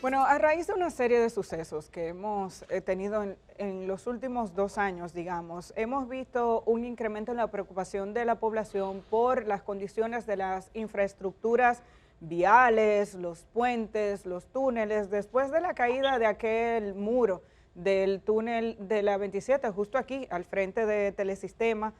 Bueno, a raíz de una serie de sucesos que hemos tenido en los últimos 2 años, digamos, hemos visto un incremento en la preocupación de la población por las condiciones de las infraestructuras viales, los puentes, los túneles, después de la caída de aquel muro del túnel de la 27, justo aquí, al frente de Telesistema.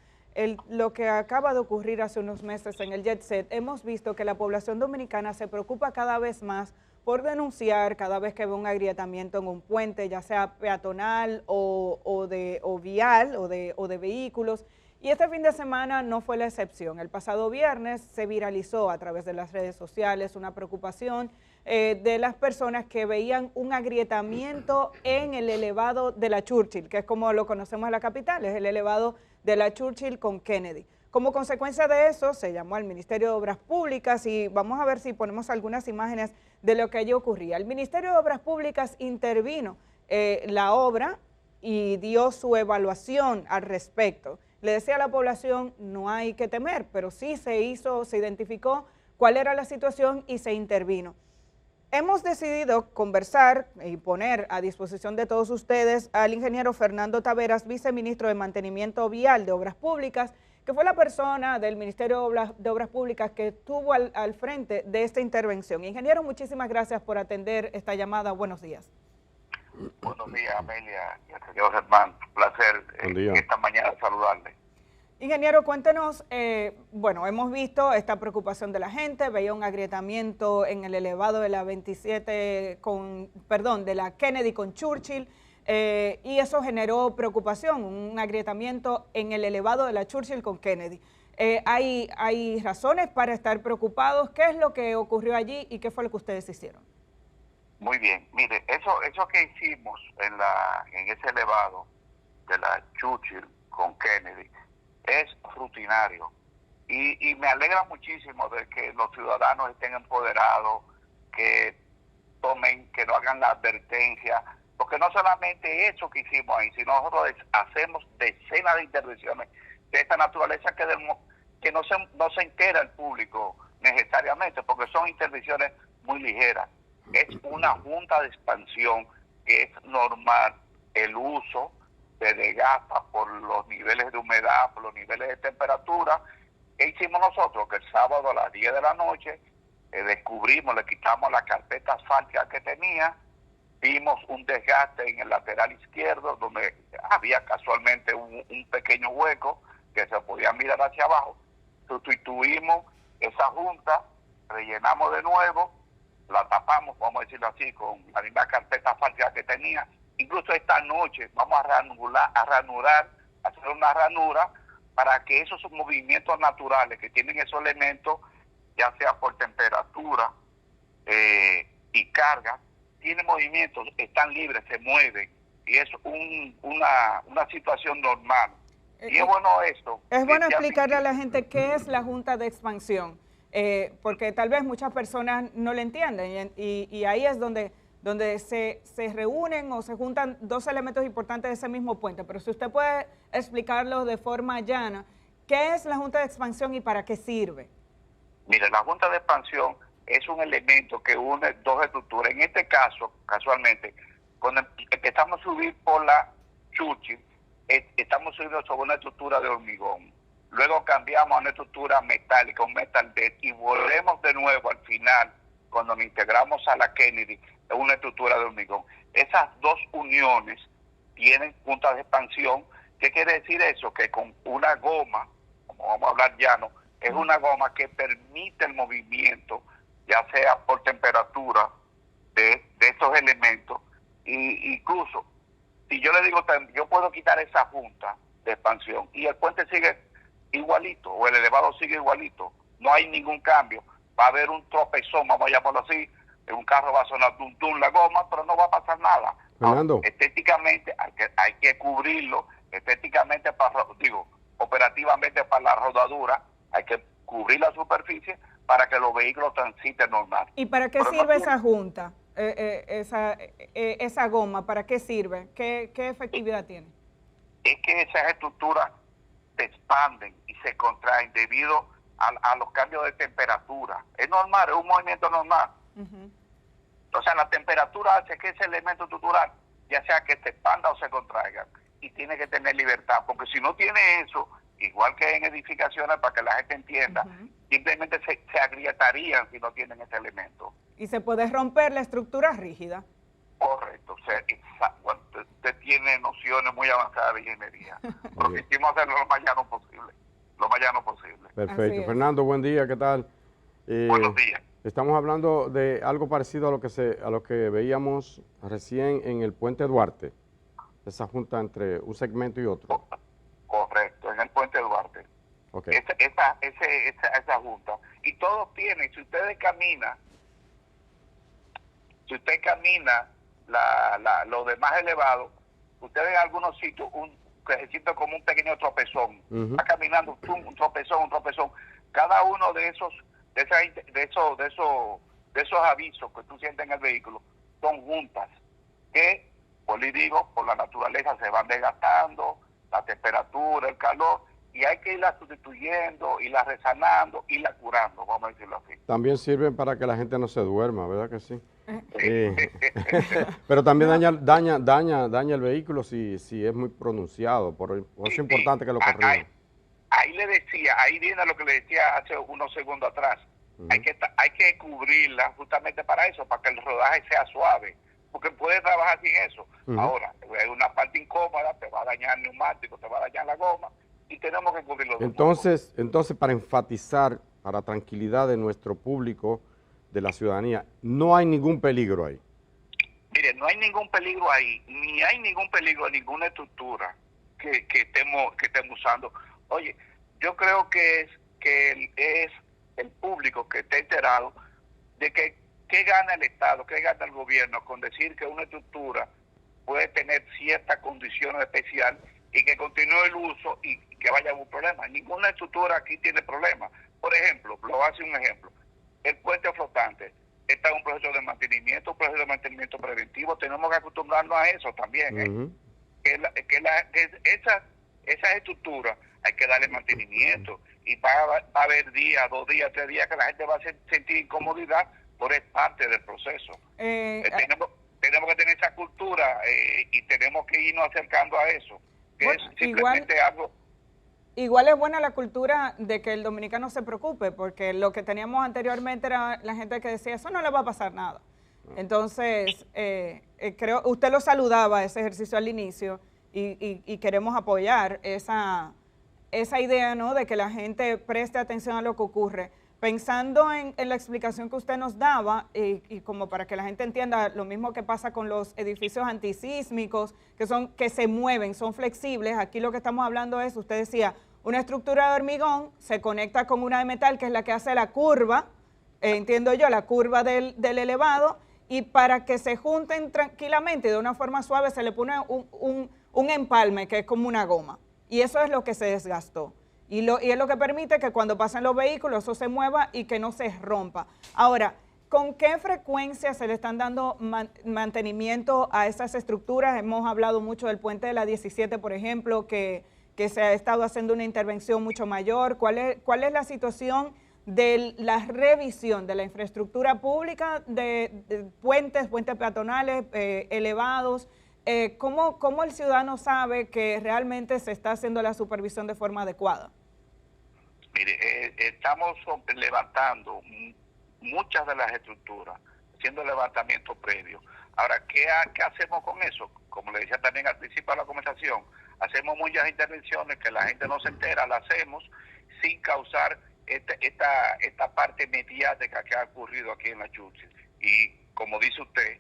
Lo que acaba de ocurrir hace unos meses en el Jet Set, hemos visto que la población dominicana se preocupa cada vez más por denunciar cada vez que ve un agrietamiento en un puente, ya sea peatonal o vial o de vehículos. Y este fin de semana no fue la excepción. El pasado viernes se viralizó a través de las redes sociales una preocupación de las personas que veían un agrietamiento en el elevado de la Churchill, que es como lo conocemos en la capital, es el elevado de la Churchill con Kennedy. Como consecuencia de eso, se llamó al Ministerio de Obras Públicas y vamos a ver si ponemos algunas imágenes de lo que allí ocurría. El Ministerio de Obras Públicas intervino la obra y dio su evaluación al respecto. Le decía a la población, no hay que temer, pero sí se identificó cuál era la situación y se intervino. Hemos decidido conversar y poner a disposición de todos ustedes al ingeniero Fernando Taveras, viceministro de Mantenimiento Vial de Obras Públicas, que fue la persona del Ministerio de Obras Públicas que estuvo al frente de esta intervención. Ingeniero, muchísimas gracias por atender esta llamada. Buenos días. Buenos días, Amelia y el señor Germán. Un placer esta mañana saludarle. Ingeniero, cuéntenos, bueno, hemos visto esta preocupación de la gente, veía un agrietamiento en el elevado de la 27 de la Kennedy con Churchill, y eso generó preocupación, un agrietamiento en el elevado de la Churchill con Kennedy. ¿Hay razones para estar preocupados? ¿Qué es lo que ocurrió allí y qué fue lo que ustedes hicieron? Muy bien, mire, eso que hicimos en ese elevado de la Churchill con Kennedy es rutinario y me alegra muchísimo de que los ciudadanos estén empoderados, que no hagan la advertencia, porque no solamente eso que hicimos ahí, sino nosotros hacemos decenas de intervenciones de esta naturaleza que no se entera el público necesariamente, porque son intervenciones muy ligeras. Es una junta de expansión que es normal el uso se desgasta por los niveles de humedad, por los niveles de temperatura. ¿Qué hicimos nosotros? Que el sábado a las 10 de la noche descubrimos, le quitamos la carpeta asfáltica que tenía, vimos un desgaste en el lateral izquierdo donde había casualmente un pequeño hueco que se podía mirar hacia abajo. Sustituimos esa junta, rellenamos de nuevo, la tapamos, vamos a decirlo así, con la misma carpeta asfáltica que tenía. Incluso esta noche vamos a ranurar, hacer una ranura para que esos movimientos naturales que tienen esos elementos, ya sea por temperatura y carga, tienen movimientos, están libres, se mueven, y es una situación normal. Y es bueno esto. Es bueno explicarle a la gente qué es la Junta de Expansión, porque tal vez muchas personas no le entienden, y ahí es donde se reúnen o se juntan dos elementos importantes de ese mismo puente. Pero si usted puede explicarlo de forma llana, ¿qué es la Junta de Expansión y para qué sirve? Mire, la Junta de Expansión es un elemento que une dos estructuras. En este caso, casualmente, cuando empezamos a subir por la Churchill, estamos subiendo sobre una estructura de hormigón. Luego cambiamos a una estructura metálica, un metal bed, y volvemos de nuevo al final, cuando nos integramos a la Kennedy, es una estructura de hormigón. Esas dos uniones tienen juntas de expansión. ¿Qué quiere decir eso? Que con una goma, como vamos a hablar llano, es una goma que permite el movimiento, ya sea por temperatura de estos elementos, y incluso, si yo le digo, yo puedo quitar esa junta de expansión y el puente sigue igualito, o el elevado sigue igualito, no hay ningún cambio. Va a haber un tropezón, vamos a llamarlo así, un carro va a sonar tum tum la goma, pero no va a pasar nada. Fernando. Estéticamente hay que cubrirlo, operativamente para la rodadura, hay que cubrir la superficie para que los vehículos transiten normal. ¿Y para qué sirve esa junta, esa goma? ¿Para qué sirve? ¿Qué efectividad tiene? Es que esas estructuras se expanden y se contraen debido a los cambios de temperatura. Es normal, es un movimiento normal. O sea, la temperatura hace que ese elemento estructural, ya sea que se expanda o se contraiga, y tiene que tener libertad, porque si no tiene eso, igual que en edificaciones, para que la gente entienda, simplemente se agrietarían si no tienen ese elemento. Y se puede romper la estructura rígida. Correcto, o sea, usted tiene nociones muy avanzadas de ingeniería. Lo que hicimos hacerlo lo más llano posible. Lo más llano posible. Perfecto. Fernando, buen día, ¿qué tal? Buenos días. Estamos hablando de algo parecido a lo que veíamos recién en el Puente Duarte, esa junta entre un segmento y otro. Correcto, en el Puente Duarte. Okay. Esa junta. Y todos tienen, si usted camina los demás elevados, usted ve en algunos sitios que se siente como un pequeño tropezón. Va caminando un tropezón. Cada uno de esos avisos que tú sientes en el vehículo son juntas que, por la naturaleza se van desgastando, la temperatura, el calor, y hay que irla sustituyendo, irla resanando, irla curando, vamos a decirlo así. También sirven para que la gente no se duerma, ¿verdad que sí? Pero también daña el vehículo si es muy pronunciado, por eso es importante que lo corrijan. Ahí viene lo que le decía hace unos segundos atrás. Hay que cubrirla justamente para eso, para que el rodaje sea suave, porque puede trabajar sin eso. Ahora, hay una parte incómoda, te va a dañar el neumático, te va a dañar la goma, y tenemos que cubrirlo. Entonces, para enfatizar, para tranquilidad de nuestro público, de la ciudadanía, no hay ningún peligro ahí. Mire, no hay ningún peligro ahí, ni hay ningún peligro en ninguna estructura que estemos usando. Oye, yo creo que es el público que esté enterado de que qué gana el Estado, qué gana el gobierno con decir que una estructura puede tener ciertas condiciones especiales y que continúe el uso y que vaya a un problema. Ninguna estructura aquí tiene problema. Por ejemplo, lo voy a hacer un ejemplo. El puente flotante está en un proceso de mantenimiento, preventivo. Tenemos que acostumbrarnos a eso también. Esas estructuras hay que darle mantenimiento y va a haber días, 2 días, 3 días que la gente va a sentir incomodidad, pero es parte del proceso. Tenemos que tener esa cultura y tenemos que irnos acercando a eso, que es simplemente algo. Igual es buena la cultura de que el dominicano se preocupe, porque lo que teníamos anteriormente era la gente que decía, eso no le va a pasar nada. Entonces, creo, usted lo saludaba ese ejercicio al inicio y queremos apoyar esa idea, ¿no?, de que la gente preste atención a lo que ocurre. Pensando en la explicación que usted nos daba, y como para que la gente entienda lo mismo que pasa con los edificios antisísmicos, que se mueven, son flexibles, aquí lo que estamos hablando es, usted decía, una estructura de hormigón se conecta con una de metal, que es la que hace la curva, entiendo yo, la curva del elevado, y para que se junten tranquilamente de una forma suave se le pone un empalme, que es como una goma, y eso es lo que se desgastó. Y es lo que permite que cuando pasen los vehículos eso se mueva y que no se rompa. Ahora, ¿con qué frecuencia se le están dando mantenimiento a esas estructuras? Hemos hablado mucho del puente de la 17, por ejemplo, que se ha estado haciendo una intervención mucho mayor. ¿Cuál es la situación de la revisión de la infraestructura pública, de puentes peatonales, elevados? ¿Cómo el ciudadano sabe que realmente se está haciendo la supervisión de forma adecuada? Mire, estamos levantando muchas de las estructuras, haciendo levantamiento previo. Ahora, ¿qué hacemos con eso? Como le decía también al principio de la conversación, hacemos muchas intervenciones que la gente no se entera, las hacemos sin causar esta parte mediática que ha ocurrido aquí en la Churchill. Y como dice usted,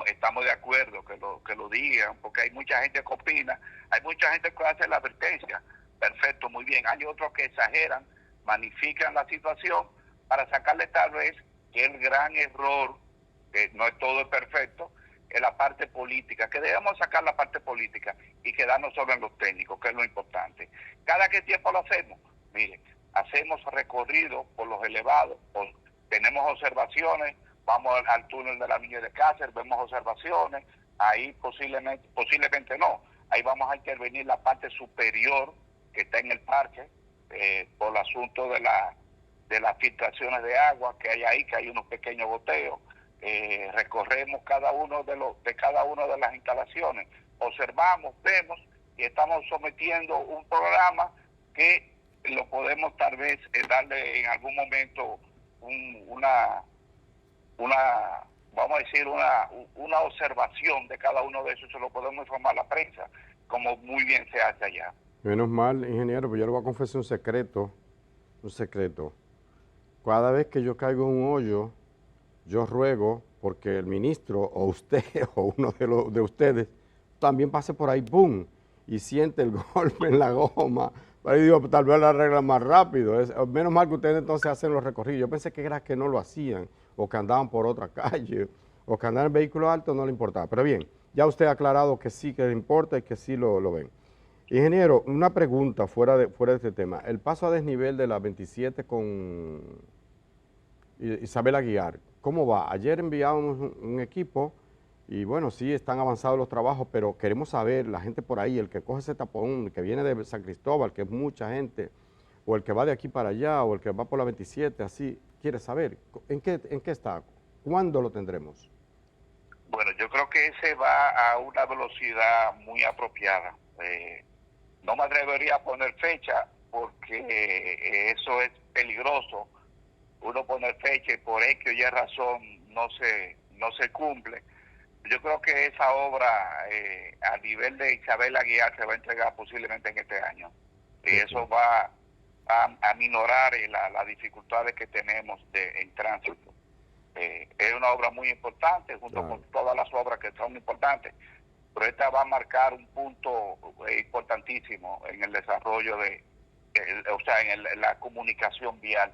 estamos de acuerdo que lo digan, porque hay mucha gente que opina, hay mucha gente que hace la advertencia. Perfecto, muy bien. Hay otros que exageran, magnifican la situación para sacarle tal vez que el gran error, que no es todo perfecto, es la parte política, que debemos sacar la parte política y quedarnos solo en los técnicos, que es lo importante. ¿Cada qué tiempo lo hacemos? Mire, hacemos recorrido por los elevados, tenemos observaciones, vamos al túnel de la Villa de Cáceres, vemos observaciones, ahí posiblemente no, ahí vamos a intervenir la parte superior que está en el parque, por el asunto de las filtraciones de agua que hay ahí, que hay unos pequeños goteos. Recorremos cada uno de cada una de las instalaciones, observamos, vemos y estamos sometiendo un programa que lo podemos tal vez darle en algún momento vamos a decir, una observación de cada uno de esos, se lo podemos informar a la prensa, como muy bien se hace allá. Menos mal, ingeniero, pero yo le voy a confesar un secreto. Cada vez que yo caigo en un hoyo, yo ruego porque el ministro o usted o uno de ustedes también pase por ahí, ¡pum!, y siente el golpe en la goma. Ahí digo, tal vez la arregla más rápido. Menos mal que ustedes entonces hacen los recorridos. Yo pensé que era que no lo hacían, o que andaban por otra calle, o que andaban en vehículo alto, no le importaba. Pero bien, ya usted ha aclarado que sí que le importa y que sí lo ven. Ingeniero, una pregunta fuera de este tema. El paso a desnivel de la 27 con Isabel Aguiar, ¿cómo va? Ayer enviamos un equipo y bueno, sí están avanzados los trabajos, pero queremos saber, la gente por ahí, el que coge ese tapón, el que viene de San Cristóbal, que es mucha gente, o el que va de aquí para allá, o el que va por la 27, así, quiere saber, ¿en qué está? ¿Cuándo lo tendremos? Bueno, yo creo que ese va a una velocidad muy apropiada. No me atrevería a poner fecha porque eso es peligroso. Uno poner fecha y por X o Y razón no se cumple. Yo creo que esa obra a nivel de Isabel Aguiar se va a entregar posiblemente en este año. Y eso va a minorar las dificultades que tenemos en tránsito. Es una obra muy importante, junto con todas las obras que son importantes, pero esta va a marcar un punto importantísimo en el desarrollo en la comunicación vial.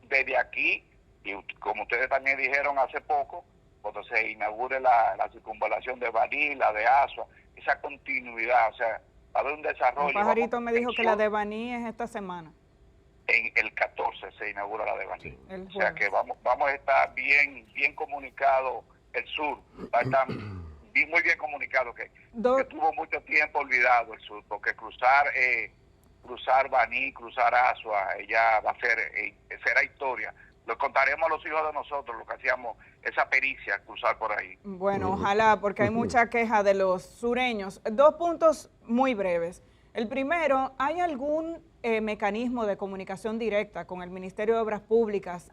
Desde aquí, y como ustedes también dijeron hace poco, cuando se inaugure la circunvalación de Baní, la de Asua, esa continuidad, o sea, va a haber un desarrollo. El pajarito me dijo que la de Baní es esta semana. En el 14 se inaugura la de Baní. Sí, o sea que vamos a estar bien comunicados, el sur va a estar muy bien comunicado, que tuvo mucho tiempo olvidado el sur, porque cruzar Baní, cruzar Asua, ya va a será historia. Lo contaremos a los hijos de nosotros, lo que hacíamos, esa pericia, cruzar por ahí. Bueno, ojalá, porque hay mucha queja de los sureños. 2 puntos muy breves. El primero, ¿hay algún mecanismo de comunicación directa con el Ministerio de Obras Públicas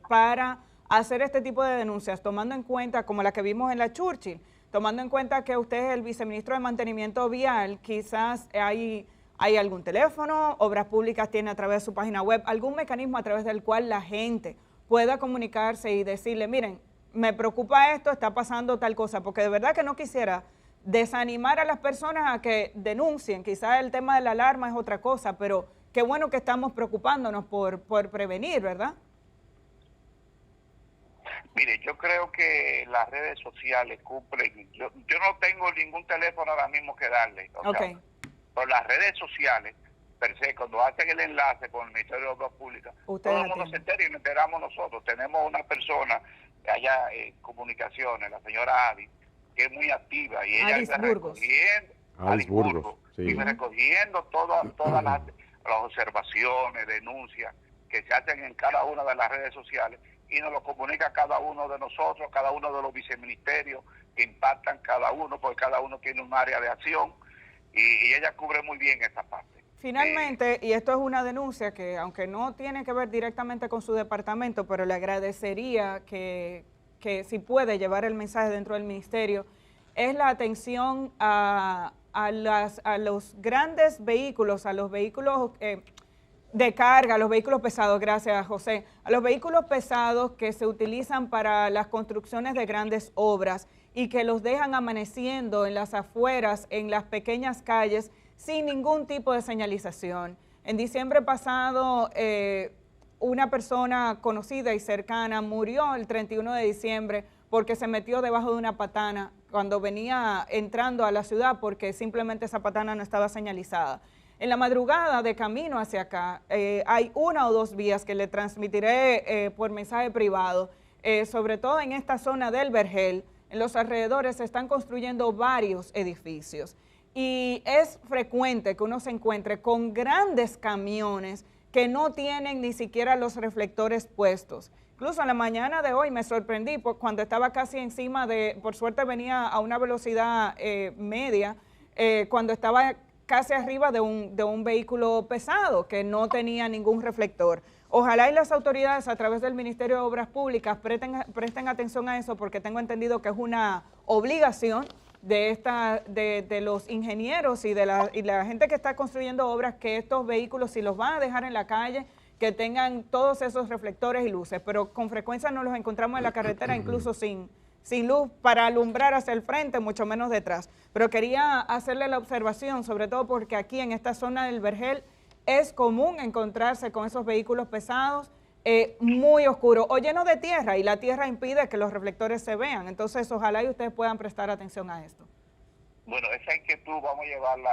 para hacer este tipo de denuncias, tomando en cuenta, como la que vimos en la Churchill, tomando en cuenta que usted es el viceministro de Mantenimiento Vial, quizás hay algún teléfono, Obras Públicas tiene a través de su página web, algún mecanismo a través del cual la gente pueda comunicarse y decirle, miren, me preocupa esto, está pasando tal cosa, porque de verdad que no quisiera desanimar a las personas a que denuncien, quizás el tema de la alarma es otra cosa, pero qué bueno que estamos preocupándonos por prevenir, ¿verdad? Mire, yo creo que las redes sociales cumplen, yo no tengo ningún teléfono ahora mismo que darle, Okay. Por las redes sociales, per se, cuando hacen el enlace con el Ministerio de Obras Públicas, todo el mundo se entera y nos enteramos nosotros. Tenemos una persona allá en comunicaciones, la señora Adi, que es muy activa y ella está recogiendo, recogiendo todas las observaciones, denuncias que se hacen en cada una de las redes sociales y nos lo comunica cada uno de nosotros, cada uno de los viceministerios que impactan cada uno, porque cada uno tiene un área de acción. Y ella cubre muy bien esta parte. Finalmente, y esto es una denuncia que aunque no tiene que ver directamente con su departamento, pero le agradecería que si puede llevar el mensaje dentro del ministerio, es la atención a los grandes vehículos, a los vehículos de carga, a los vehículos pesados, gracias José, a los vehículos pesados que se utilizan para las construcciones de grandes obras y que los dejan amaneciendo en las afueras, en las pequeñas calles, sin ningún tipo de señalización. En diciembre pasado, una persona conocida y cercana murió el 31 de diciembre porque se metió debajo de una patana cuando venía entrando a la ciudad porque simplemente esa patana no estaba señalizada. En la madrugada de camino hacia acá, hay 1 o 2 vías que le transmitiré por mensaje privado, sobre todo en esta zona del Vergel. En los alrededores se están construyendo varios edificios y es frecuente que uno se encuentre con grandes camiones que no tienen ni siquiera los reflectores puestos. Incluso en la mañana de hoy me sorprendí cuando estaba casi encima por suerte venía a una velocidad media, cuando estaba casi arriba de un vehículo pesado que no tenía ningún reflector. Ojalá y las autoridades a través del Ministerio de Obras Públicas presten atención a eso, porque tengo entendido que es una obligación de los ingenieros y de la gente que está construyendo obras, que estos vehículos, si los van a dejar en la calle, que tengan todos esos reflectores y luces, pero con frecuencia nos los encontramos en la carretera incluso sin luz para alumbrar hacia el frente, mucho menos detrás. Pero quería hacerle la observación, sobre todo porque aquí en esta zona del Vergel es común encontrarse con esos vehículos pesados, muy oscuros o llenos de tierra, y la tierra impide que los reflectores se vean. Entonces, ojalá y ustedes puedan prestar atención a esto. Bueno, esa inquietud vamos a llevarla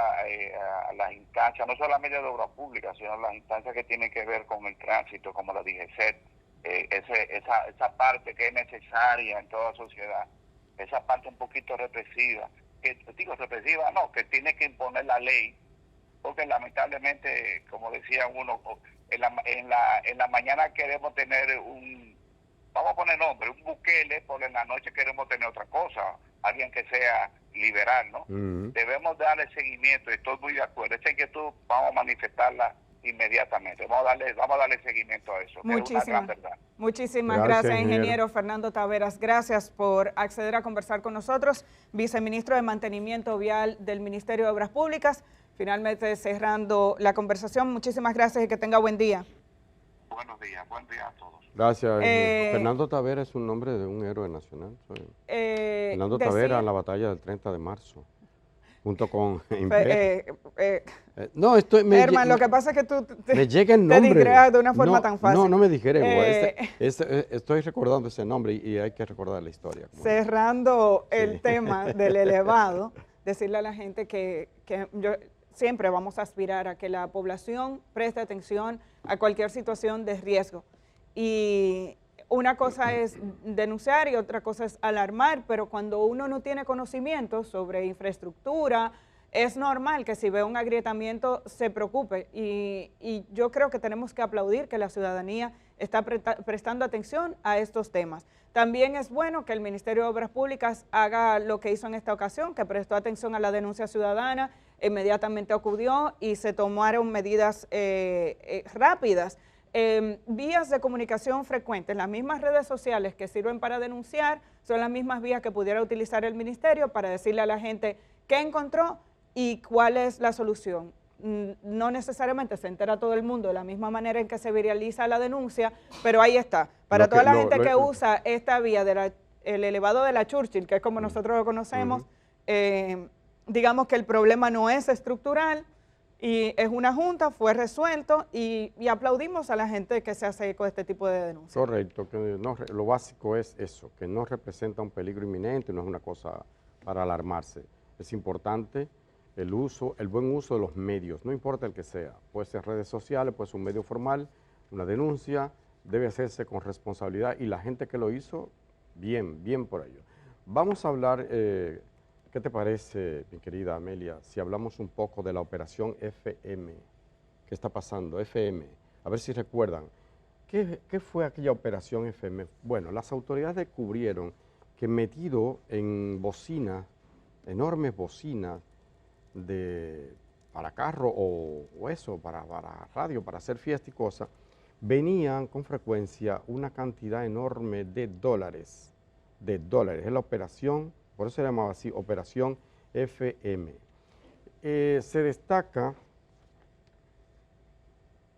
a las instancias, no solamente de obras públicas, sino las instancias que tienen que ver con el tránsito, como la DGCET, esa parte que es necesaria en toda sociedad, esa parte un poquito represiva, que tiene que imponer la ley, porque lamentablemente, como decía uno, en la mañana queremos tener vamos a poner nombre, un Bukele, por en la noche queremos tener otra cosa, alguien que sea liberal, ¿no? Debemos darle seguimiento, y estoy muy de acuerdo. Esa inquietud vamos a manifestarla inmediatamente, vamos a darle seguimiento a eso, que es una gran verdad. Muchísimas gracias, ingeniero Fernando Taveras. Gracias por acceder a conversar con nosotros, viceministro de Mantenimiento Vial del Ministerio de Obras Públicas. Finalmente cerrando la conversación, muchísimas gracias y que tenga buen día. Buenos días, buen día a todos. Gracias. Fernando Taveras es un nombre de un héroe nacional. Fernando Taveras en la batalla del 30 de marzo, junto con no, Herman, lo que pasa es que tú me llega el nombre. Te disgregas de una forma tan fácil. No me digrego. Estoy recordando ese nombre y hay que recordar la historia. Cerrando el tema del elevado, decirle a la gente que siempre vamos a aspirar a que la población preste atención a cualquier situación de riesgo. Y una cosa es denunciar y otra cosa es alarmar, pero cuando uno no tiene conocimiento sobre infraestructura, es normal que si ve un agrietamiento se preocupe. Y yo creo que tenemos que aplaudir que la ciudadanía está prestando atención a estos temas. También es bueno que el Ministerio de Obras Públicas haga lo que hizo en esta ocasión, que prestó atención a la denuncia ciudadana, inmediatamente acudió y se tomaron medidas rápidas. Vías de comunicación frecuentes, las mismas redes sociales que sirven para denunciar, son las mismas vías que pudiera utilizar el ministerio para decirle a la gente qué encontró y cuál es la solución. No necesariamente se entera todo el mundo de la misma manera en que se viraliza la denuncia, pero ahí está. Para toda la gente que usa esta vía, el elevado de la Churchill, que es como nosotros lo conocemos, digamos que el problema no es estructural, y es una junta, fue resuelto y aplaudimos a la gente que se hace eco de este tipo de denuncias. Correcto, que lo básico es eso, que no representa un peligro inminente, no es una cosa para alarmarse. Es importante el buen uso de los medios, no importa el que sea, puede ser redes sociales, puede ser un medio formal, una denuncia, debe hacerse con responsabilidad y la gente que lo hizo, bien por ello. Vamos a hablar... ¿qué te parece, mi querida Amelia, si hablamos un poco de la operación FM? ¿Qué está pasando? FM, a ver si recuerdan. ¿Qué fue aquella operación FM? Bueno, las autoridades descubrieron que metido en bocinas, enormes bocinas para carro o eso, para radio, para hacer fiesta y cosas, venían con frecuencia una cantidad enorme de dólares. Es la operación, por eso se llamaba así, Operación FM. Se destaca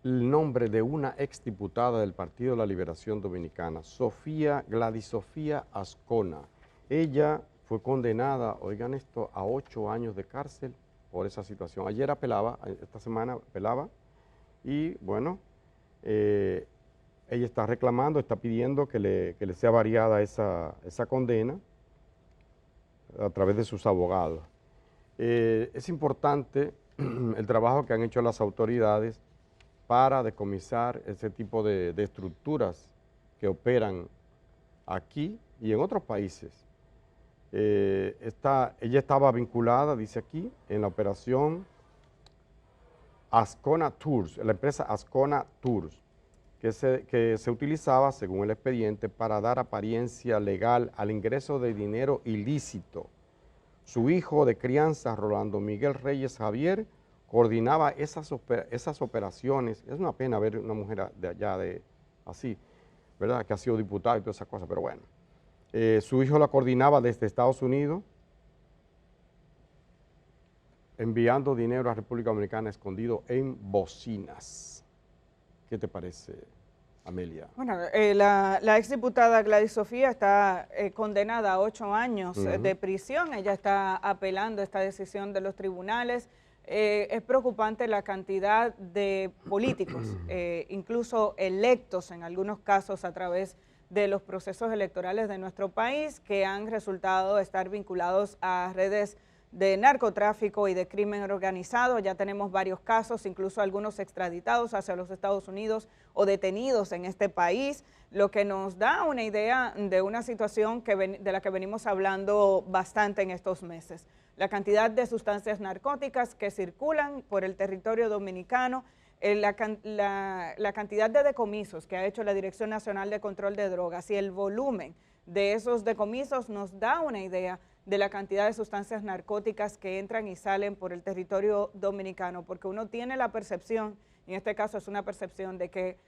el nombre de una exdiputada del Partido de la Liberación Dominicana, Gladys Sofía Ascona. Ella fue condenada, oigan esto, a 8 años de cárcel por esa situación. Ayer esta semana apelaba, y bueno, ella está reclamando, está pidiendo que le sea variada esa condena a través de sus abogados. Es importante el trabajo que han hecho las autoridades para decomisar ese tipo de estructuras que operan aquí y en otros países. Ella estaba vinculada, dice aquí, en la operación Ascona Tours, la empresa Ascona Tours, que se utilizaba, según el expediente, para dar apariencia legal al ingreso de dinero ilícito. Su hijo de crianza, Rolando Miguel Reyes Javier, coordinaba esas operaciones. Es una pena ver una mujer de allá así, ¿verdad? Que ha sido diputada y todas esas cosas, pero bueno. Su hijo la coordinaba desde Estados Unidos, enviando dinero a República Dominicana escondido en bocinas. ¿Qué te parece, Amelia? Bueno, la exdiputada Gladys Sofía está condenada a 8 años de prisión. Ella está apelando esta decisión de los tribunales. Es preocupante la cantidad de políticos, incluso electos en algunos casos a través de los procesos electorales de nuestro país, que han resultado estar vinculados a redes de narcotráfico y de crimen organizado. Ya tenemos varios casos, incluso algunos extraditados hacia los Estados Unidos o detenidos en este país, lo que nos da una idea de una situación de la que venimos hablando bastante en estos meses. La cantidad de sustancias narcóticas que circulan por el territorio dominicano, la cantidad de decomisos que ha hecho la Dirección Nacional de Control de Drogas y el volumen de esos decomisos nos da una idea de la cantidad de sustancias narcóticas que entran y salen por el territorio dominicano, porque uno tiene la percepción, en este caso es una percepción de que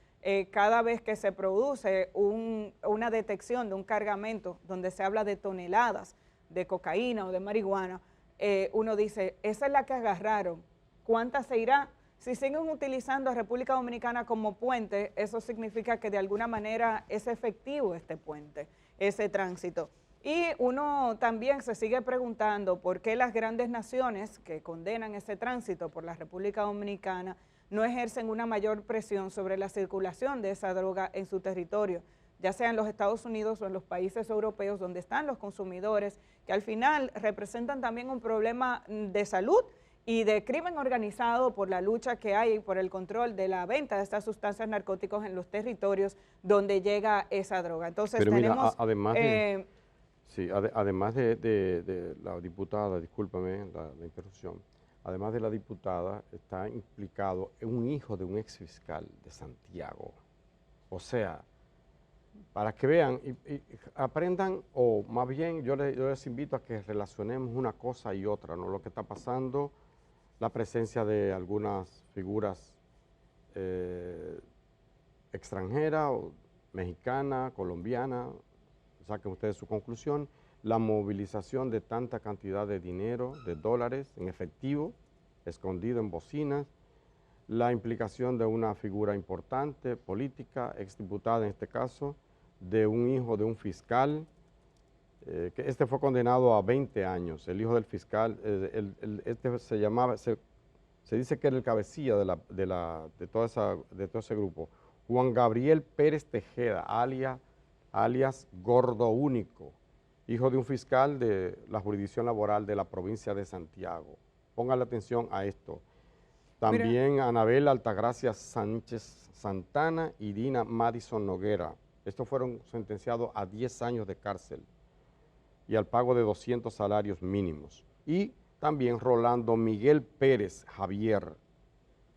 cada vez que se produce una detección de un cargamento donde se habla de toneladas de cocaína o de marihuana, uno dice, esa es la que agarraron, ¿cuántas se irá? Si siguen utilizando a República Dominicana como puente, eso significa que de alguna manera es efectivo este puente, ese tránsito. Y uno también se sigue preguntando por qué las grandes naciones que condenan ese tránsito por la República Dominicana no ejercen una mayor presión sobre la circulación de esa droga en su territorio, ya sea en los Estados Unidos o en los países europeos donde están los consumidores, que al final representan también un problema de salud y de crimen organizado por la lucha que hay por el control de la venta de estas sustancias narcóticas en los territorios donde llega esa droga. Entonces pero tenemos... mira, además de... Sí, además de la diputada, discúlpame la interrupción, además de la diputada, está implicado un hijo de un exfiscal de Santiago. O sea, para que vean y aprendan, o más bien yo les invito a que relacionemos una cosa y otra, ¿no? Lo que está pasando, la presencia de algunas figuras extranjeras, mexicanas, colombianas, saquen ustedes su conclusión, la movilización de tanta cantidad de dinero, de dólares en efectivo, escondido en bocinas, la implicación de una figura importante, política, exdiputada en este caso, de un hijo de un fiscal, que este fue condenado a 20 años, el hijo del fiscal, este se dice que era el cabecilla de todo ese grupo, Juan Gabriel Pérez Tejeda, alias Gordo Único, hijo de un fiscal de la jurisdicción laboral de la provincia de Santiago. Pónganle atención a esto. También Anabel Altagracia Sánchez Santana y Dina Madison Noguera. Estos fueron sentenciados a 10 años de cárcel y al pago de 200 salarios mínimos. Y también Rolando Miguel Pérez Javier.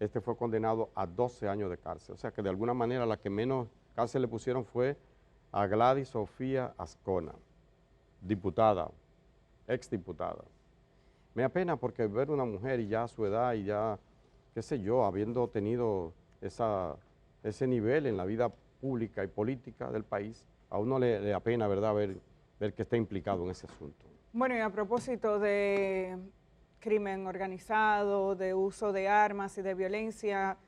Este fue condenado a 12 años de cárcel. O sea que de alguna manera la que menos cárcel le pusieron fue a Gladys Sofía Ascona, diputada, exdiputada. Me apena porque ver una mujer y ya a su edad y ya, qué sé yo, habiendo tenido ese nivel en la vida pública y política del país, a uno le apena, ¿verdad?, ver que está implicado en ese asunto. Bueno, y a propósito de crimen organizado, de uso de armas y de violencia,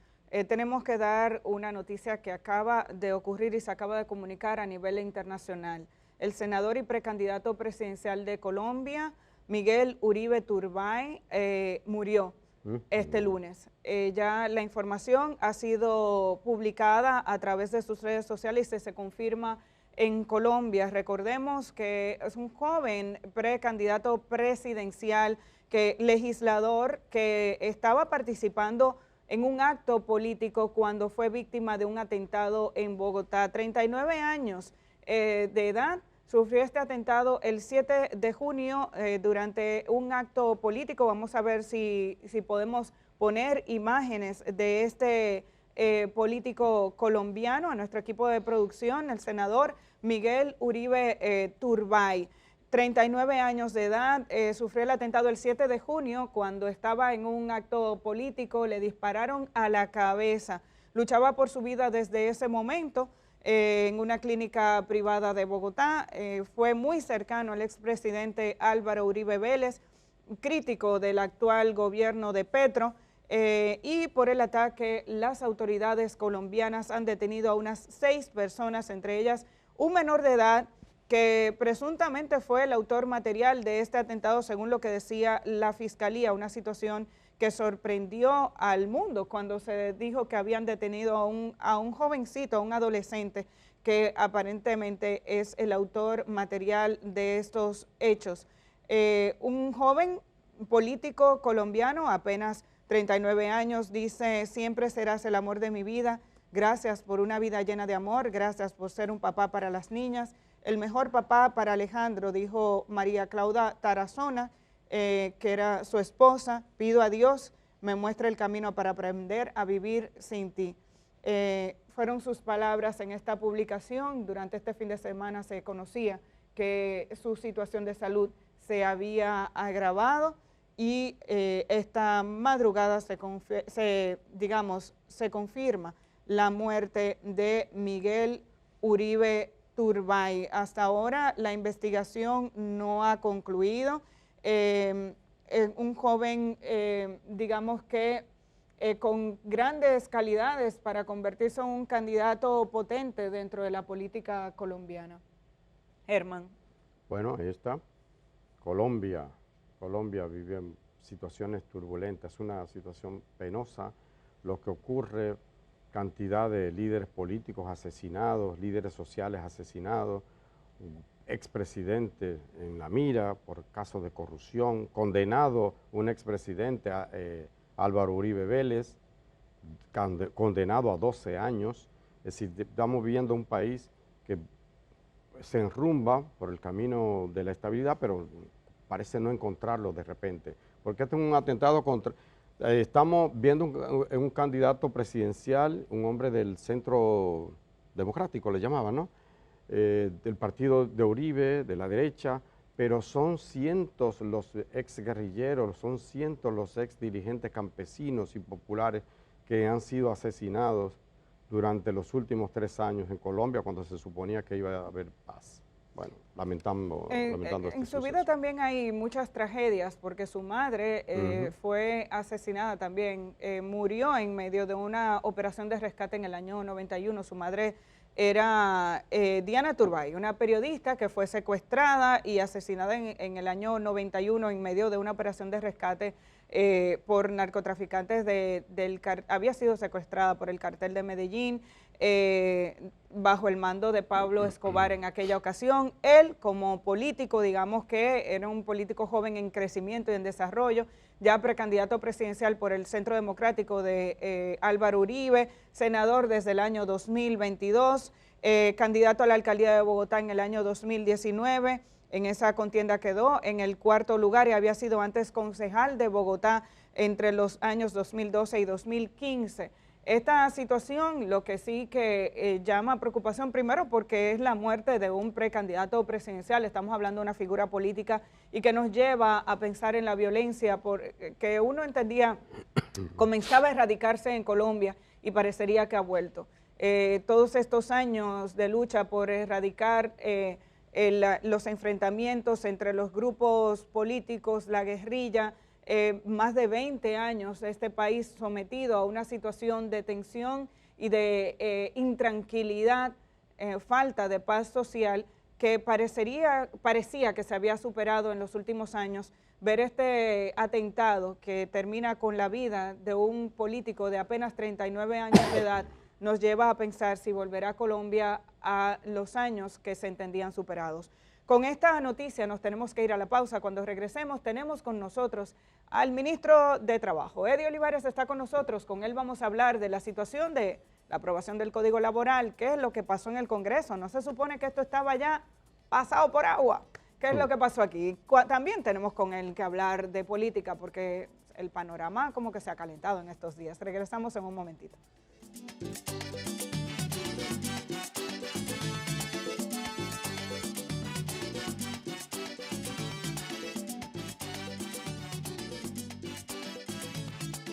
tenemos que dar una noticia que acaba de ocurrir y se acaba de comunicar a nivel internacional. El senador y precandidato presidencial de Colombia, Miguel Uribe Turbay, murió este lunes. Ya la información ha sido publicada a través de sus redes sociales y se confirma en Colombia. Recordemos que es un joven precandidato presidencial, legislador, que estaba participando en un acto político cuando fue víctima de un atentado en Bogotá. 39 años de edad, sufrió este atentado el 7 de junio durante un acto político. Vamos a ver si podemos poner imágenes de este político colombiano a nuestro equipo de producción, el senador Miguel Uribe Turbay. 39 años de edad, sufrió el atentado el 7 de junio cuando estaba en un acto político, le dispararon a la cabeza. Luchaba por su vida desde ese momento en una clínica privada de Bogotá. Fue muy cercano al expresidente Álvaro Uribe Vélez, crítico del actual gobierno de Petro, y por el ataque las autoridades colombianas han detenido a unas 6 personas, entre ellas un menor de edad, que presuntamente fue el autor material de este atentado, según lo que decía la Fiscalía, una situación que sorprendió al mundo cuando se dijo que habían detenido a un jovencito, a un adolescente, que aparentemente es el autor material de estos hechos. Un joven político colombiano, apenas 39 años, dice: siempre serás el amor de mi vida, gracias por una vida llena de amor, gracias por ser un papá para las niñas, el mejor papá para Alejandro, dijo María Claudia Tarazona, que era su esposa. Pido a Dios me muestre el camino para aprender a vivir sin ti. Fueron sus palabras en esta publicación. Durante este fin de semana se conocía que su situación de salud se había agravado y esta madrugada se confirma la muerte de Miguel Uribe Turbay. Hasta ahora la investigación no ha concluido. Un joven, digamos que con grandes calidades para convertirse en un candidato potente dentro de la política colombiana. Herman. Bueno, ahí está. Colombia vive situaciones turbulentas, una situación penosa, lo que ocurre, cantidad de líderes políticos asesinados, líderes sociales asesinados, expresidente en la mira por casos de corrupción, condenado un expresidente, Álvaro Uribe Vélez, condenado a 12 años. Es decir, estamos viviendo un país que se enrumba por el camino de la estabilidad, pero parece no encontrarlo de repente, porque este es un atentado contra... estamos viendo un candidato presidencial, un hombre del centro democrático, le llamaban, ¿no? Del partido de Uribe, de la derecha, pero son cientos los exguerrilleros, son cientos los exdirigentes campesinos y populares que han sido asesinados durante los últimos 3 años en Colombia, cuando se suponía que iba a haber paz. Bueno, lamentando en su vida también hay muchas tragedias, porque su madre fue asesinada también, murió en medio de una operación de rescate en el año 91. Su madre era Diana Turbay, una periodista que fue secuestrada y asesinada en el año 91 en medio de una operación de rescate por narcotraficantes había sido secuestrada por el cartel de Medellín, bajo el mando de Pablo Escobar en aquella ocasión. Él, como político, digamos que era un político joven en crecimiento y en desarrollo, ya precandidato presidencial por el Centro Democrático de Álvaro Uribe, senador desde el año 2022, candidato a la alcaldía de Bogotá en el año 2019, en esa contienda quedó en el 4º lugar y había sido antes concejal de Bogotá entre los años 2012 y 2015. Esta situación, lo que sí que llama preocupación, primero porque es la muerte de un precandidato presidencial, estamos hablando de una figura política y que nos lleva a pensar en la violencia que uno entendía comenzaba a erradicarse en Colombia y parecería que ha vuelto. Todos estos años de lucha por erradicar los enfrentamientos entre los grupos políticos, la guerrilla, más de 20 años este país sometido a una situación de tensión y de intranquilidad, falta de paz social, que parecía que se había superado en los últimos años. Ver este atentado que termina con la vida de un político de apenas 39 años de edad nos lleva a pensar si volverá a Colombia a los años que se entendían superados. Con esta noticia nos tenemos que ir a la pausa. Cuando regresemos tenemos con nosotros al ministro de Trabajo. Eddie Olivares está con nosotros. Con él vamos a hablar de la situación de la aprobación del Código Laboral, qué es lo que pasó en el Congreso. ¿No se supone que esto estaba ya pasado por agua. ¿Qué es lo que pasó aquí? También tenemos con él que hablar de política porque el panorama como que se ha calentado en estos días. Regresamos en un momentito.